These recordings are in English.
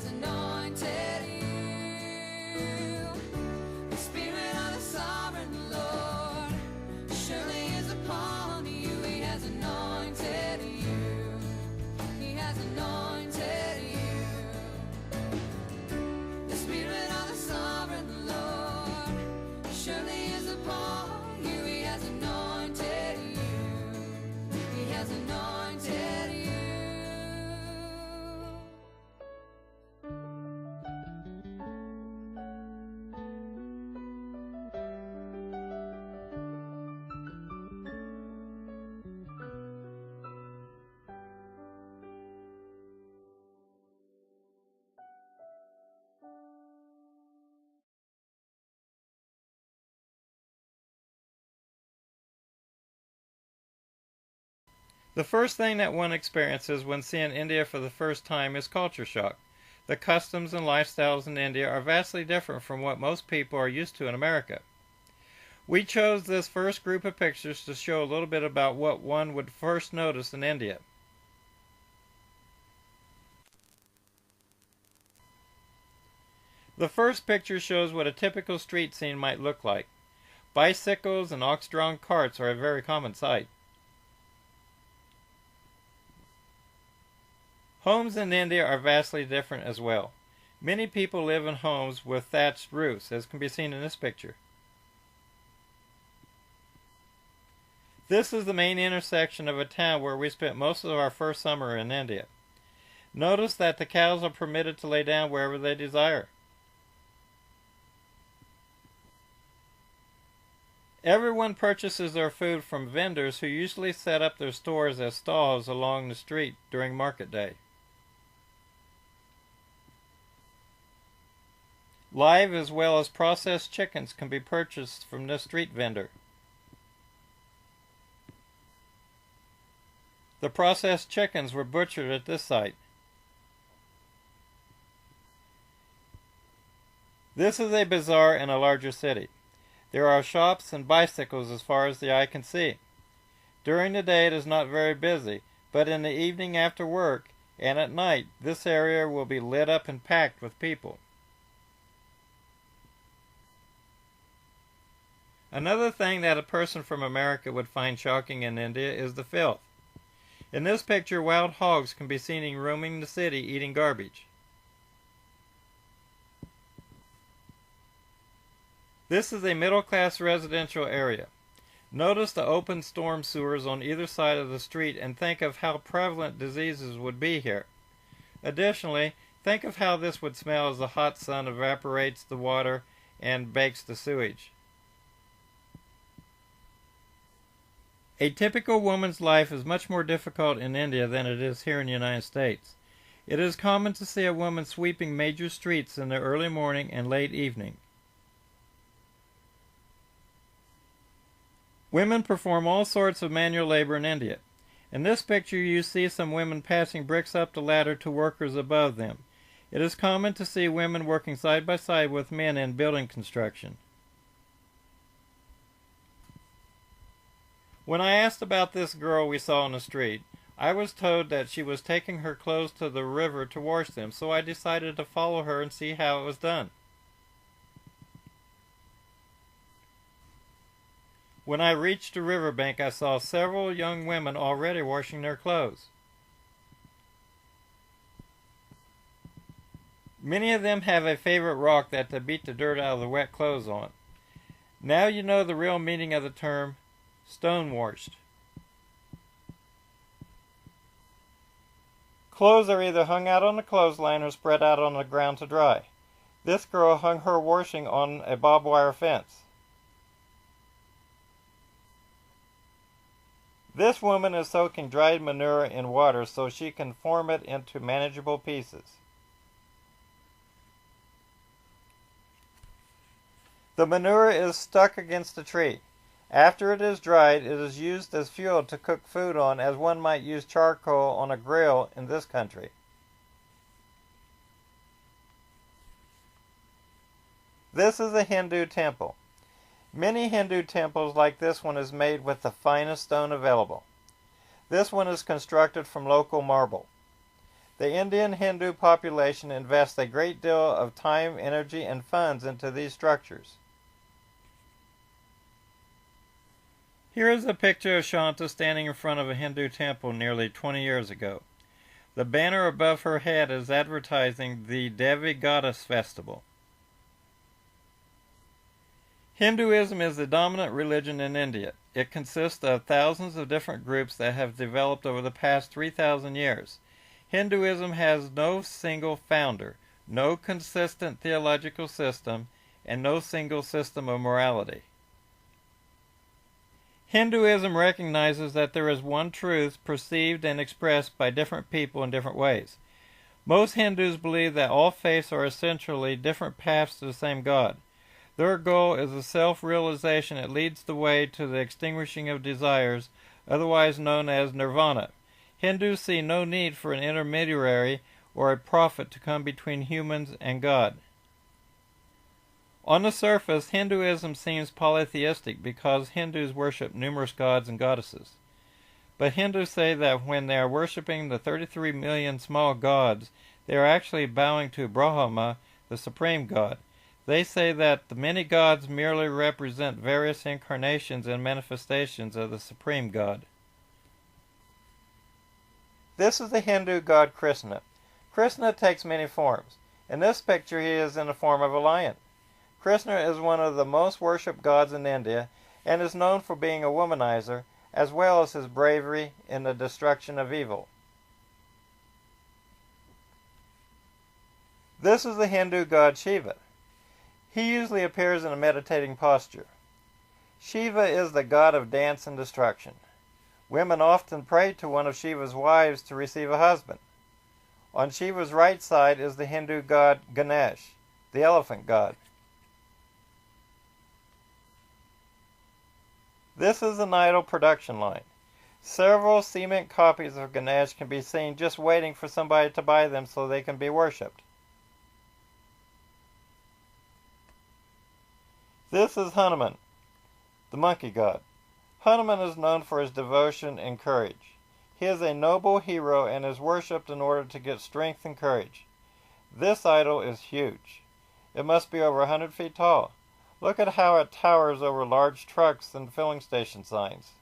has anointed you. The Spirit of the Sovereign Lord surely is upon you. He has anointed you. He has anointed you. The Spirit of the Sovereign Lord surely is upon you. He has anointed you. He has anointed you. The first thing that one experiences when seeing India for the first time is culture shock. The customs and lifestyles in India are vastly different from what most people are used to in America. We chose this first group of pictures to show a little bit about what one would first notice in India. The first picture shows what a typical street scene might look like. Bicycles and ox-drawn carts are a very common sight. Homes in India are vastly different as well. Many people live in homes with thatched roofs, as can be seen in this picture. This is the main intersection of a town where we spent most of our first summer in India. Notice that the cows are permitted to lay down wherever they desire. Everyone purchases their food from vendors who usually set up their stores as stalls along the street during market day. Live as well as processed chickens can be purchased from this street vendor. The processed chickens were butchered at this site. This is a bazaar in a larger city. There are shops and bicycles as far as the eye can see. During the day it is not very busy, but in the evening after work and at night this area will be lit up and packed with people. Another thing that a person from America would find shocking in India is the filth. In this picture, wild hogs can be seen roaming the city eating garbage. This is a middle-class residential area. Notice the open storm sewers on either side of the street and think of how prevalent diseases would be here. Additionally, think of how this would smell as the hot sun evaporates the water and bakes the sewage. A typical woman's life is much more difficult in India than it is here in the United States. It is common to see a woman sweeping major streets in the early morning and late evening. Women perform all sorts of manual labor in India. In this picture you see some women passing bricks up the ladder to workers above them. It is common to see women working side by side with men in building construction. When I asked about this girl we saw on the street, I was told that she was taking her clothes to the river to wash them, so I decided to follow her and see how it was done. When I reached the riverbank, I saw several young women already washing their clothes. Many of them have a favorite rock that they beat the dirt out of the wet clothes on. Now you know the real meaning of the term stone-washed. Clothes are either hung out on the clothesline or spread out on the ground to dry. This girl hung her washing on a barbed wire fence. This woman is soaking dried manure in water so she can form it into manageable pieces. The manure is stuck against a tree. After it is dried, it is used as fuel to cook food on, as one might use charcoal on a grill in this country. This is a Hindu temple. Many Hindu temples like this one is made with the finest stone available. This one is constructed from local marble. The Indian Hindu population invests a great deal of time, energy, and funds into these structures. Here is a picture of Shanta standing in front of a Hindu temple nearly 20 years ago. The banner above her head is advertising the Devi Goddess Festival. Hinduism is the dominant religion in India. It consists of thousands of different groups that have developed over the past 3,000 years. Hinduism has no single founder, no consistent theological system, and no single system of morality. Hinduism recognizes that there is one truth perceived and expressed by different people in different ways. Most Hindus believe that all faiths are essentially different paths to the same God. Their goal is a self-realization that leads the way to the extinguishing of desires, otherwise known as nirvana. Hindus see no need for an intermediary or a prophet to come between humans and God. On the surface, Hinduism seems polytheistic because Hindus worship numerous gods and goddesses. But Hindus say that when they are worshiping the 33 million small gods, they are actually bowing to Brahma, the supreme God. They say that the many gods merely represent various incarnations and manifestations of the supreme God. This is the Hindu god Krishna. Krishna takes many forms. In this picture he is in the form of a lion. Krishna is one of the most worshipped gods in India and is known for being a womanizer, as well as his bravery in the destruction of evil. This is the Hindu god Shiva. He usually appears in a meditating posture. Shiva is the god of dance and destruction. Women often pray to one of Shiva's wives to receive a husband. On Shiva's right side is the Hindu god Ganesh, the elephant god. This is an idol production line. Several cement copies of Ganesh can be seen just waiting for somebody to buy them so they can be worshipped. This is Hanuman, the monkey god. Hanuman is known for his devotion and courage. He is a noble hero and is worshipped in order to get strength and courage. This idol is huge. It must be over 100 feet tall. Look at how it towers over large trucks and filling station signs.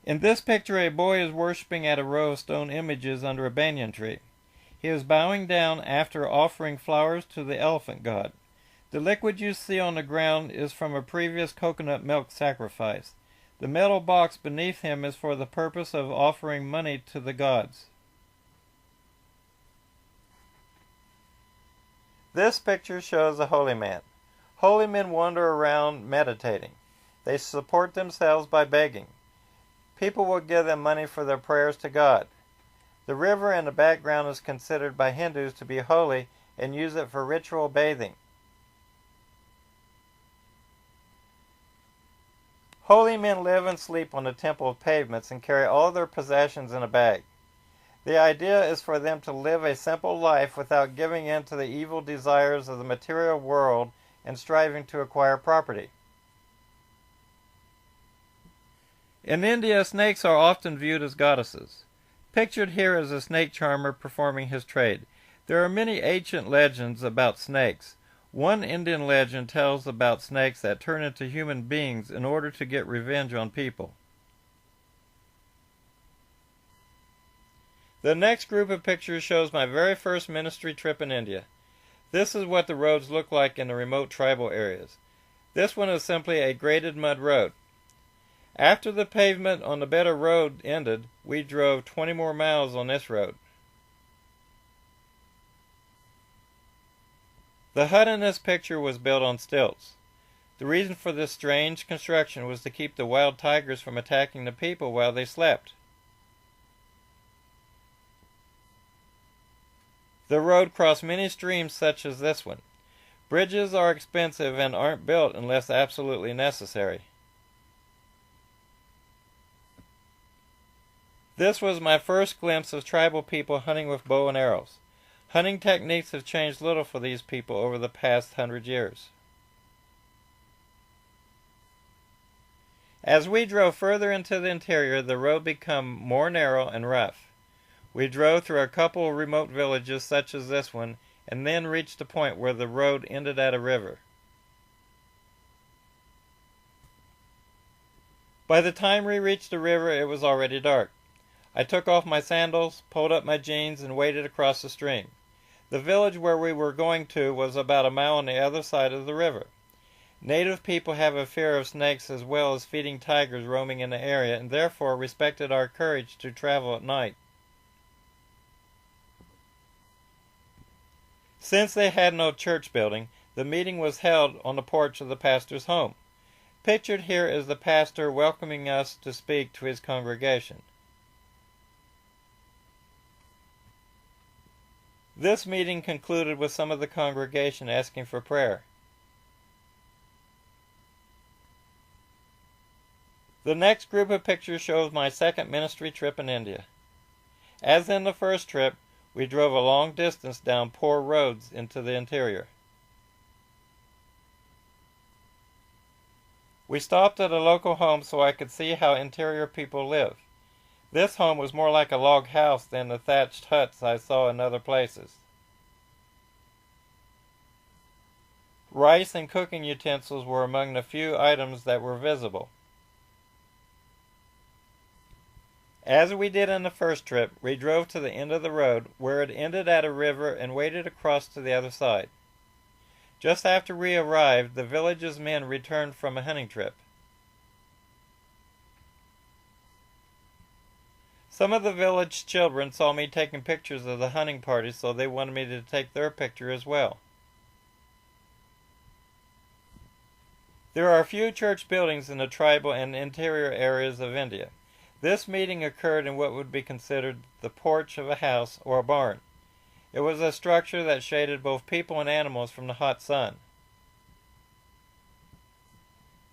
In this picture, a boy is worshiping at a row of stone images under a banyan tree. He is bowing down after offering flowers to the elephant god. The liquid you see on the ground is from a previous coconut milk sacrifice. The metal box beneath him is for the purpose of offering money to the gods. This picture shows a holy man. Holy men wander around meditating. They support themselves by begging. People will give them money for their prayers to God. The river in the background is considered by Hindus to be holy and use it for ritual bathing. Holy men live and sleep on the temple pavements and carry all their possessions in a bag. The idea is for them to live a simple life without giving in to the evil desires of the material world and striving to acquire property. In India, snakes are often viewed as goddesses. Pictured here is a snake charmer performing his trade. There are many ancient legends about snakes. One Indian legend tells about snakes that turn into human beings in order to get revenge on people. The next group of pictures shows my very first ministry trip in India. This is what the roads look like in the remote tribal areas. This one is simply a graded mud road. After the pavement on the better road ended, we drove 20 more miles on this road. The hut in this picture was built on stilts. The reason for this strange construction was to keep the wild tigers from attacking the people while they slept. The road crossed many streams such as this one. Bridges are expensive and aren't built unless absolutely necessary. This was my first glimpse of tribal people hunting with bow and arrows. Hunting techniques have changed little for these people over the past 100 years. As we drove further into the interior, the road became more narrow and rough. We drove through a couple of remote villages such as this one, and then reached a point where the road ended at a river. By the time we reached the river, it was already dark. I took off my sandals, pulled up my jeans, and waded across the stream. The village where we were going to was about a mile on the other side of the river. Native people have a fear of snakes as well as feeding tigers roaming in the area, and therefore respected our courage to travel at night. Since they had no church building, the meeting was held on the porch of the pastor's home. Pictured here is the pastor welcoming us to speak to his congregation. This meeting concluded with some of the congregation asking for prayer. The next group of pictures shows my second ministry trip in India. As in the first trip, we drove a long distance down poor roads into the interior. We stopped at a local home so I could see how interior people live. This home was more like a log house than the thatched huts I saw in other places. Rice and cooking utensils were among the few items that were visible. As we did in the first trip, we drove to the end of the road, where it ended at a river, and waded across to the other side. Just after we arrived, the village's men returned from a hunting trip. Some of the village children saw me taking pictures of the hunting party, so they wanted me to take their picture as well. There are a few church buildings in the tribal and interior areas of India. This meeting occurred in what would be considered the porch of a house or a barn. It was a structure that shaded both people and animals from the hot sun.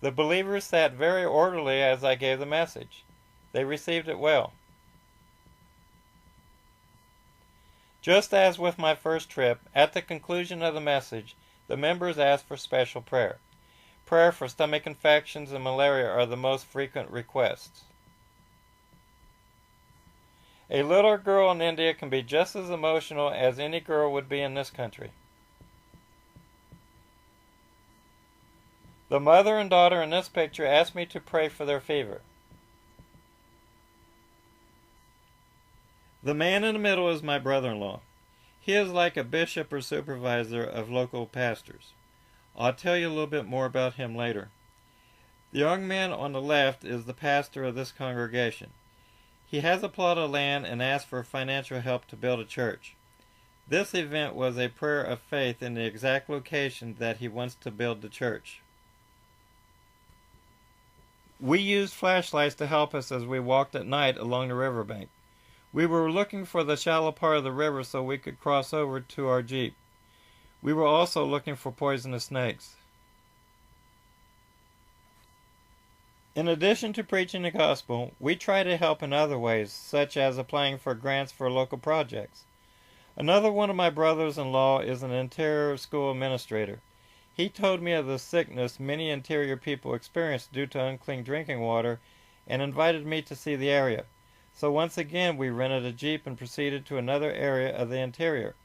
The believers sat very orderly as I gave the message. They received it well. Just as with my first trip, at the conclusion of the message, the members asked for special prayer. Prayer for stomach infections and malaria are the most frequent requests. A little girl in India can be just as emotional as any girl would be in this country. The mother and daughter in this picture asked me to pray for their fever. The man in the middle is my brother-in-law. He is like a bishop or supervisor of local pastors. I'll tell you a little bit more about him later. The young man on the left is the pastor of this congregation. He has a plot of land and asked for financial help to build a church. This event was a prayer of faith in the exact location that he wants to build the church. We used flashlights to help us as we walked at night along the riverbank. We were looking for the shallow part of the river so we could cross over to our Jeep. We were also looking for poisonous snakes. In addition to preaching the gospel, we try to help in other ways, such as applying for grants for local projects. Another one of my brothers-in-law is an interior school administrator. He told me of the sickness many interior people experience due to unclean drinking water and invited me to see the area. So once again we rented a Jeep and proceeded to another area of the interior.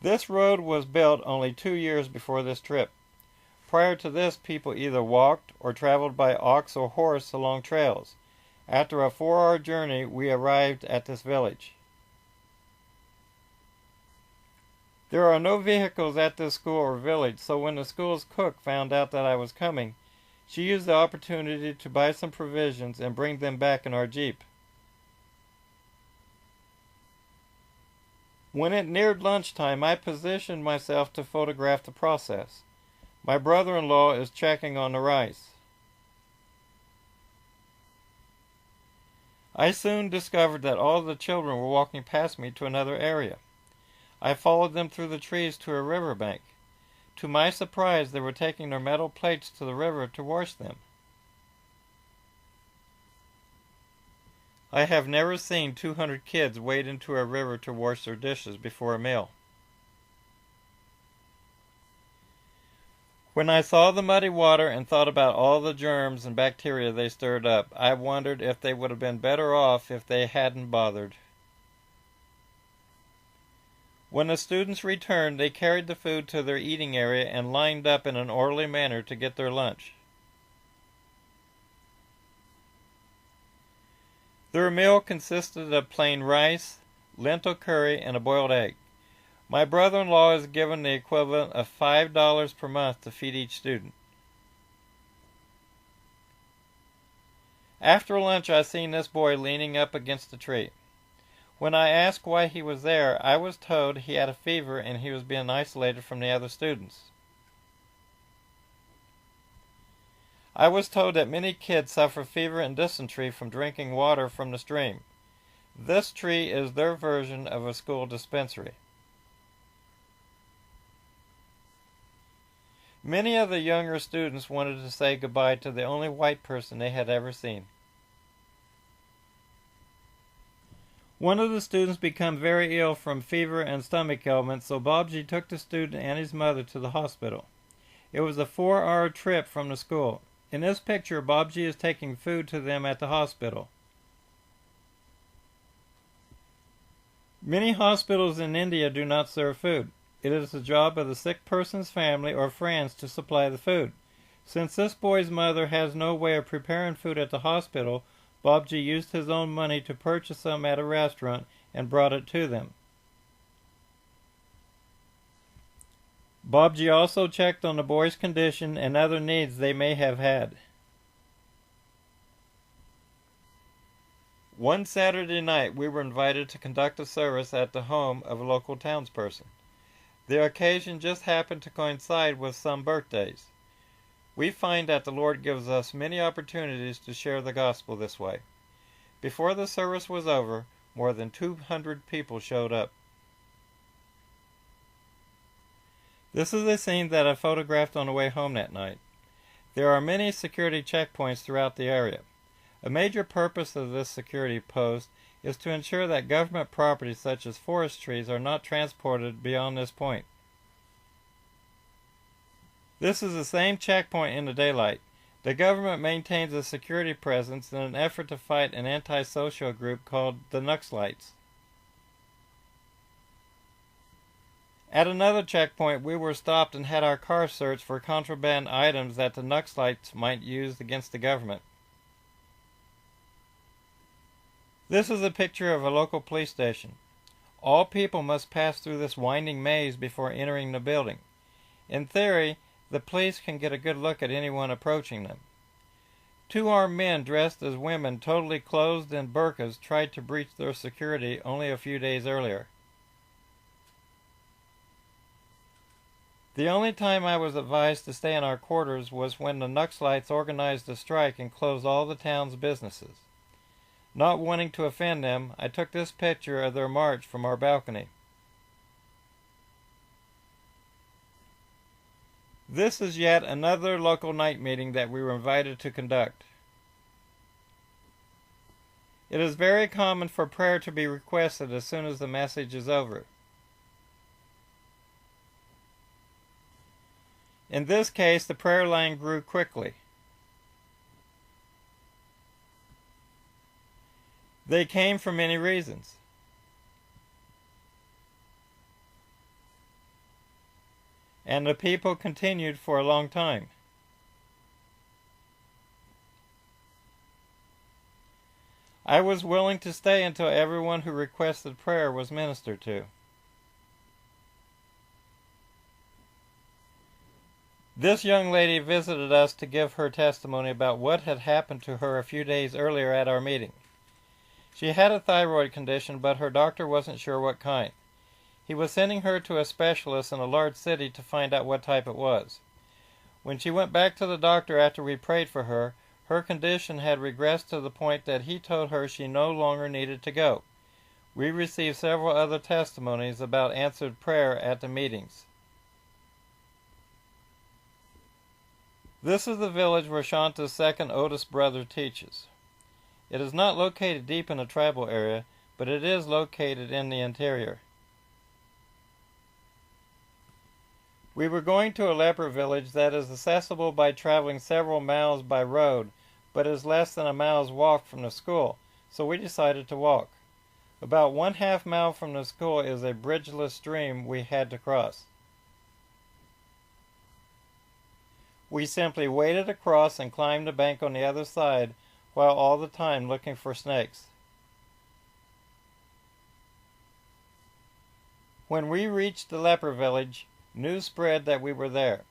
This road was built only 2 years before this trip. Prior to this, people either walked or traveled by ox or horse along trails. After a 4-hour journey, we arrived at this village. There are no vehicles at this school or village, so when the school's cook found out that I was coming, she used the opportunity to buy some provisions and bring them back in our Jeep. When it neared lunchtime, I positioned myself to photograph the process. My brother-in-law is checking on the rice. I soon discovered that all the children were walking past me to another area. I followed them through the trees to a riverbank. To my surprise, they were taking their metal plates to the river to wash them. I have never seen 200 kids wade into a river to wash their dishes before a meal. When I saw the muddy water and thought about all the germs and bacteria they stirred up, I wondered if they would have been better off if they hadn't bothered. When the students returned, they carried the food to their eating area and lined up in an orderly manner to get their lunch. Their meal consisted of plain rice, lentil curry, and a boiled egg. My brother-in-law is given the equivalent of $5 per month to feed each student. After lunch, I seen this boy leaning up against a tree. When I asked why he was there, I was told he had a fever and he was being isolated from the other students. I was told that many kids suffer fever and dysentery from drinking water from the stream. This tree is their version of a school dispensary. Many of the younger students wanted to say goodbye to the only white person they had ever seen. One of the students became very ill from fever and stomach ailments, so Bobji took the student and his mother to the hospital. It was a 4-hour trip from the school. In this picture, Bobji is taking food to them at the hospital. Many hospitals in India do not serve food. It is the job of the sick person's family or friends to supply the food. Since this boy's mother has no way of preparing food at the hospital, Bobji used his own money to purchase some at a restaurant and brought it to them. Bobji also checked on the boy's condition and other needs they may have had. One Saturday night, we were invited to conduct a service at the home of a local townsperson. The occasion just happened to coincide with some birthdays. We find that the Lord gives us many opportunities to share the gospel this way. Before the service was over, more than 200 people showed up. This is a scene that I photographed on the way home that night. There are many security checkpoints throughout the area. A major purpose of this security post is to ensure that government property such as forest trees are not transported beyond this point. This is the same checkpoint in the daylight. The government maintains a security presence in an effort to fight an antisocial group called the Naxalites. At another checkpoint, we were stopped and had our car searched for contraband items that the Naxalites might use against the government. This is a picture of a local police station. All people must pass through this winding maze before entering the building. In theory, the police can get a good look at anyone approaching them. 2 armed men dressed as women, totally clothed in burqas, tried to breach their security only a few days earlier. The only time I was advised to stay in our quarters was when the Naxalites organized a strike and closed all the town's businesses. Not wanting to offend them, I took this picture of their march from our balcony. This is yet another local night meeting that we were invited to conduct. It is very common for prayer to be requested as soon as the message is over. In this case, the prayer line grew quickly. They came for many reasons. And the people continued for a long time. I was willing to stay until everyone who requested prayer was ministered to. This young lady visited us to give her testimony about what had happened to her a few days earlier at our meeting. She had a thyroid condition, but her doctor wasn't sure what kind. He was sending her to a specialist in a large city to find out what type it was. When she went back to the doctor after we prayed for her, her condition had regressed to the point that he told her she no longer needed to go. We received several other testimonies about answered prayer at the meetings. This is the village where Shanta's second oldest brother teaches. It is not located deep in a tribal area, but it is located in the interior. We were going to a leper village that is accessible by traveling several miles by road, but is less than a mile's walk from the school, so we decided to walk. About 1/2 mile from the school is a bridgeless stream we had to cross. We simply waded across and climbed the bank on the other side, while all the time looking for snakes. When we reached the leper village, news spread that we were there.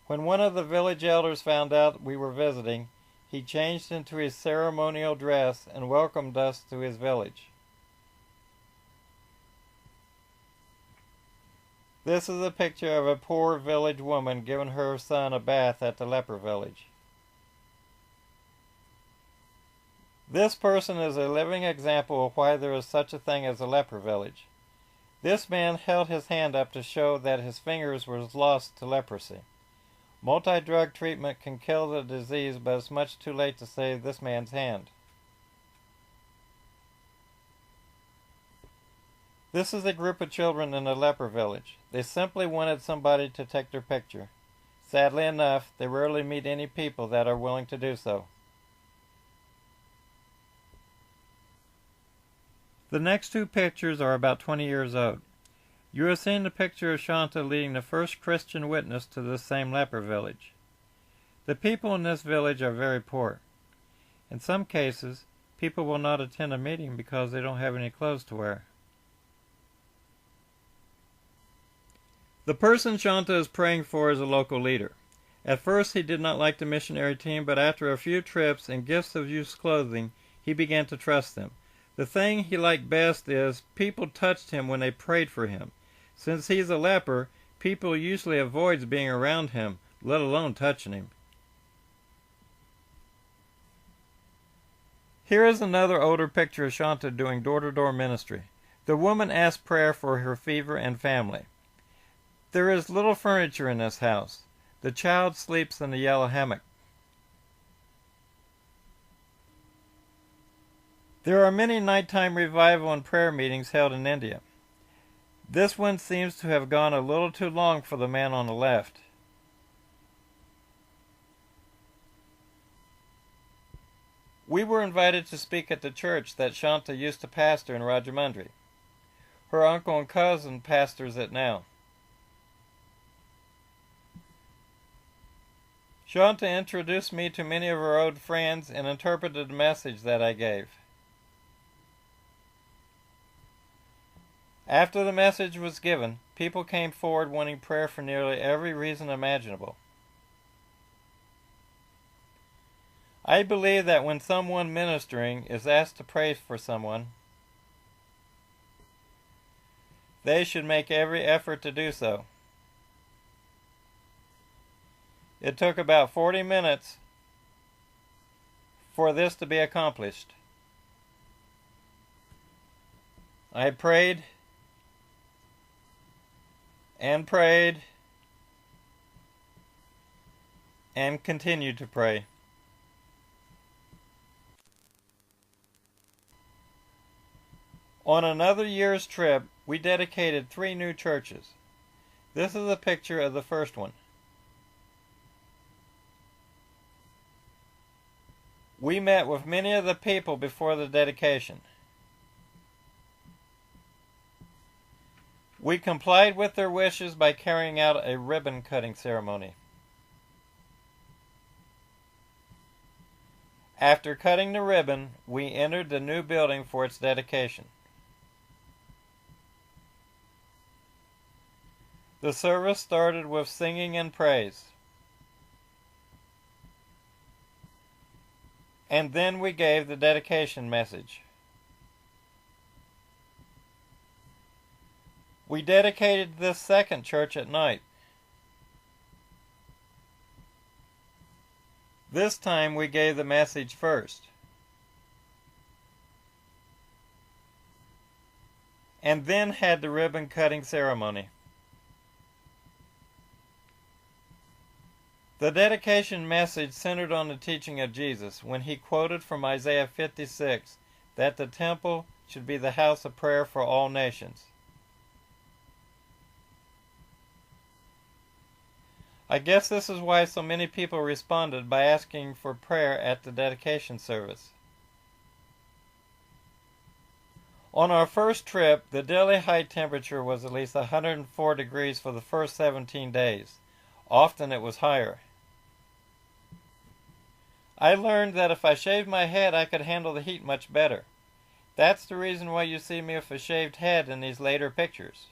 When one of the village elders found out we were visiting, he changed into his ceremonial dress and welcomed us to his village. This is a picture of a poor village woman giving her son a bath at the leper village. This person is a living example of why there is such a thing as a leper village. This man held his hand up to show that his fingers were lost to leprosy. Multi-drug treatment can kill the disease, but it's much too late to save this man's hand. This is a group of children in a leper village. They simply wanted somebody to take their picture. Sadly enough, they rarely meet any people that are willing to do so. The next two pictures are about 20 years old. You have seen the picture of Shanta leading the first Christian witness to this same leper village. The people in this village are very poor. In some cases, people will not attend a meeting because they don't have any clothes to wear. The person Shanta is praying for is a local leader. At first he did not like the missionary team, but after a few trips and gifts of used clothing, he began to trust them. The thing he liked best is people touched him when they prayed for him. Since he's a leper, people usually avoid being around him, let alone touching him. Here is another older picture of Shanta doing door-to-door ministry. The woman asked prayer for her fever and family. There is little furniture in this house. The child sleeps in the yellow hammock. There are many nighttime revival and prayer meetings held in India. This one seems to have gone a little too long for the man on the left. We were invited to speak at the church that Shanta used to pastor in Rajamundry. Her uncle and cousin pastors it now. Shanta introduced me to many of her old friends and interpreted the message that I gave. After the message was given, people came forward wanting prayer for nearly every reason imaginable. I believe that when someone ministering is asked to pray for someone, they should make every effort to do so. It took about 40 minutes for this to be accomplished. I prayed and prayed and continued to pray. On another year's trip, we dedicated 3 new churches. This is a picture of the first one. We met with many of the people before the dedication. We complied with their wishes by carrying out a ribbon-cutting ceremony. After cutting the ribbon, we entered the new building for its dedication. The service started with singing and praise. And then we gave the dedication message. We dedicated this second church at night. This time we gave the message first. And then had the ribbon cutting ceremony. The dedication message centered on the teaching of Jesus when he quoted from Isaiah 56 that the temple should be the house of prayer for all nations. I guess this is why so many people responded by asking for prayer at the dedication service. On our first trip, the daily high temperature was at least 104 degrees for the first 17 days. Often it was higher. I learned that if I shaved my head, I could handle the heat much better. That's the reason why you see me with a shaved head in these later pictures.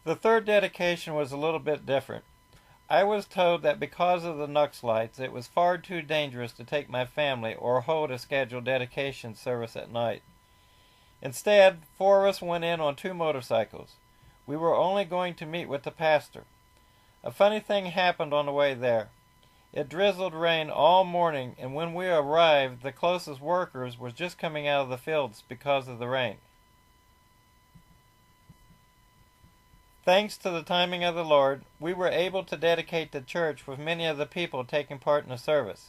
The third dedication was a little bit different. I was told that because of the Nuxlights, it was far too dangerous to take my family or hold a scheduled dedication service at night. Instead, 4 of us went in on 2 motorcycles. We were only going to meet with the pastor. A funny thing happened on the way there. It drizzled rain all morning, and when we arrived, the closest workers was just coming out of the fields because of the rain. Thanks to the timing of the Lord, we were able to dedicate the church with many of the people taking part in the service.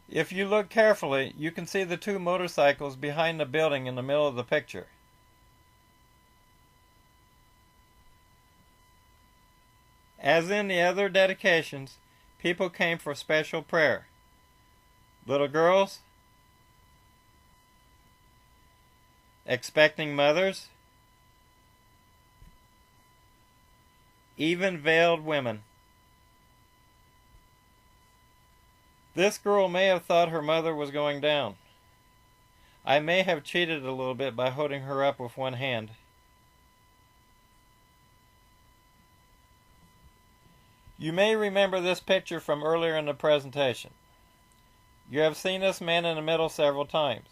If you look carefully, you can see the 2 motorcycles behind the building in the middle of the picture. As in the other dedications, people came for special prayer. Little girls, expecting mothers, even veiled women. This girl may have thought her mother was going down. I may have cheated a little bit by holding her up with one hand. You may remember this picture from earlier in the presentation. You have seen this man in the middle several times.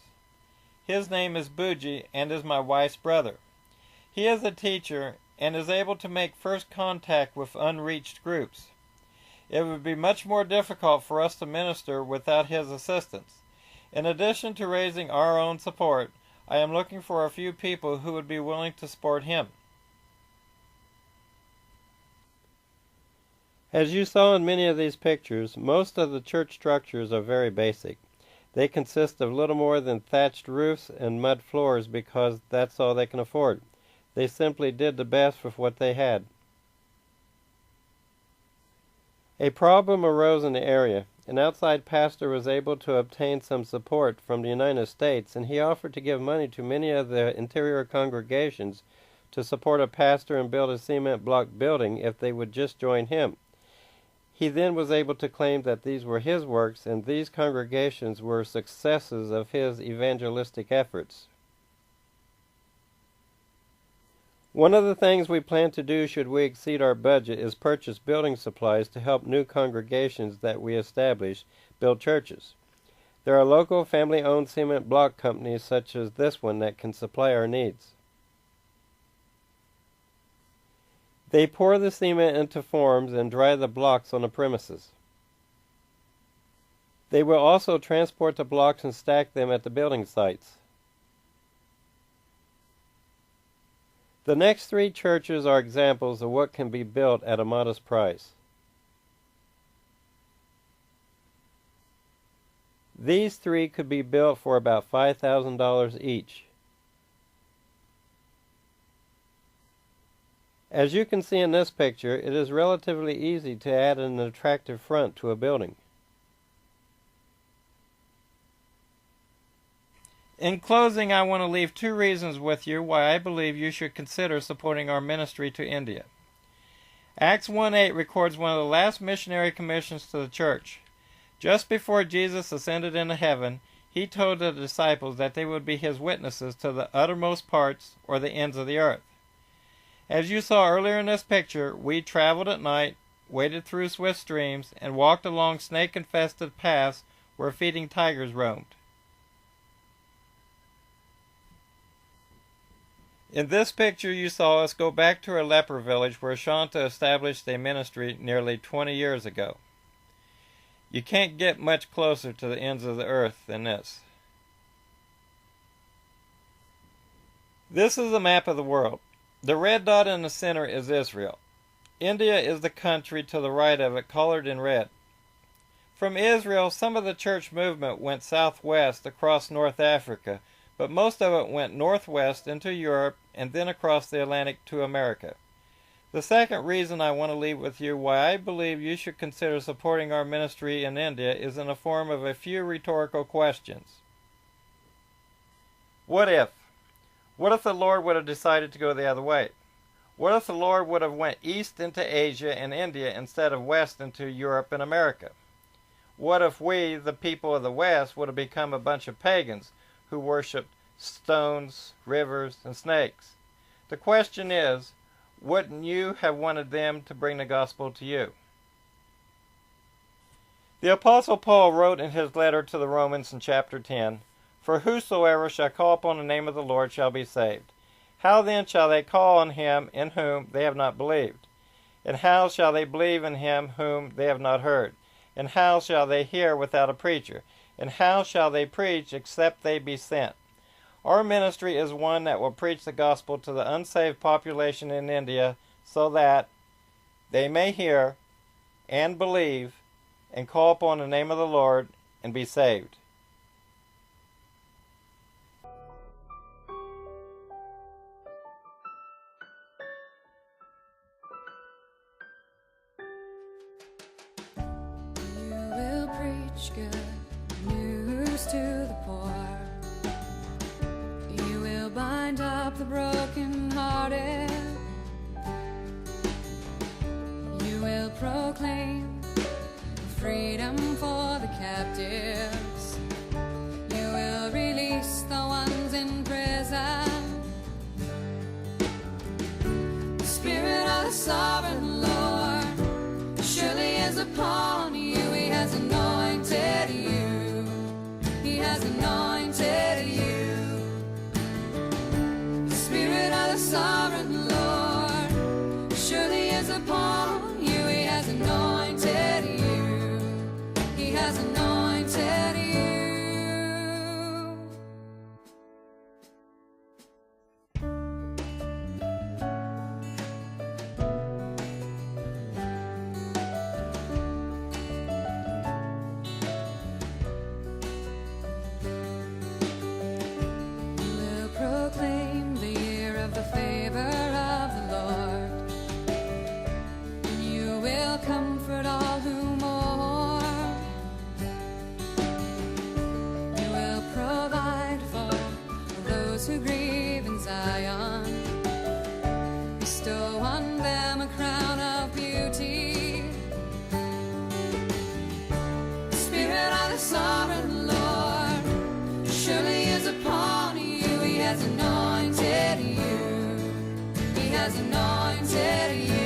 His name is Bougie and is my wife's brother. He is a teacher and is able to make first contact with unreached groups. It would be much more difficult for us to minister without his assistance. In addition to raising our own support, I am looking for a few people who would be willing to support him. As you saw in many of these pictures, most of the church structures are very basic. They consist of little more than thatched roofs and mud floors because that's all they can afford. They simply did the best with what they had. A problem arose in the area. An outside pastor was able to obtain some support from the United States, and he offered to give money to many of the interior congregations to support a pastor and build a cement block building if they would just join him. He then was able to claim that these were his works and these congregations were successes of his evangelistic efforts. One of the things we plan to do should we exceed our budget is purchase building supplies to help new congregations that we establish build churches. There are local family-owned cement block companies such as this one that can supply our needs. They pour the cement into forms and dry the blocks on the premises. They will also transport the blocks and stack them at the building sites. The next 3 churches are examples of what can be built at a modest price. These 3 could be built for about $5,000 each. As you can see in this picture, it is relatively easy to add an attractive front to a building. In closing, I want to leave 2 reasons with you why I believe you should consider supporting our ministry to India. Acts 1:8 records one of the last missionary commissions to the church. Just before Jesus ascended into heaven, he told the disciples that they would be his witnesses to the uttermost parts or the ends of the earth. As you saw earlier in this picture, we traveled at night, waded through swift streams, and walked along snake-infested paths where feeding tigers roamed. In this picture you saw us go back to a leper village where Shanta established a ministry nearly 20 years ago. You can't get much closer to the ends of the earth than this. This is a map of the world. The red dot in the center is Israel. India is the country to the right of it, colored in red. From Israel, some of the church movement went southwest across North Africa, but most of it went northwest into Europe and then across the Atlantic to America. The second reason I want to leave with you why I believe you should consider supporting our ministry in India is in the form of a few rhetorical questions. What if? What if the Lord would have decided to go the other way? What if the Lord would have went east into Asia and India instead of west into Europe and America? What if we, the people of the West, would have become a bunch of pagans who worshiped stones, rivers, and snakes? The question is, wouldn't you have wanted them to bring the gospel to you? The Apostle Paul wrote in his letter to the Romans in chapter 10, "For whosoever shall call upon the name of the Lord shall be saved. How then shall they call on him in whom they have not believed? And how shall they believe in him whom they have not heard? And how shall they hear without a preacher? And how shall they preach except they be sent?" Our ministry is one that will preach the gospel to the unsaved population in India so that they may hear and believe and call upon the name of the Lord and be saved. You will preach good news to the poor. You will bind up the brokenhearted. You will proclaim freedom for the captives. You will release the ones in prison. The Spirit of the Sovereign Lord surely is upon you. He has anointed you. He has anointed you. The Spirit of the Sovereign Lord surely is upon you. He has anointed you. He has anointed you. We'll proclaim the year of the favor of the Lord. You will comfort all who mourn. You will provide for those who grieve in Zion. Bestow on them a crown of beauty. The Spirit of the Sovereign Lord surely is upon you. He has anointed you. He has anointed you.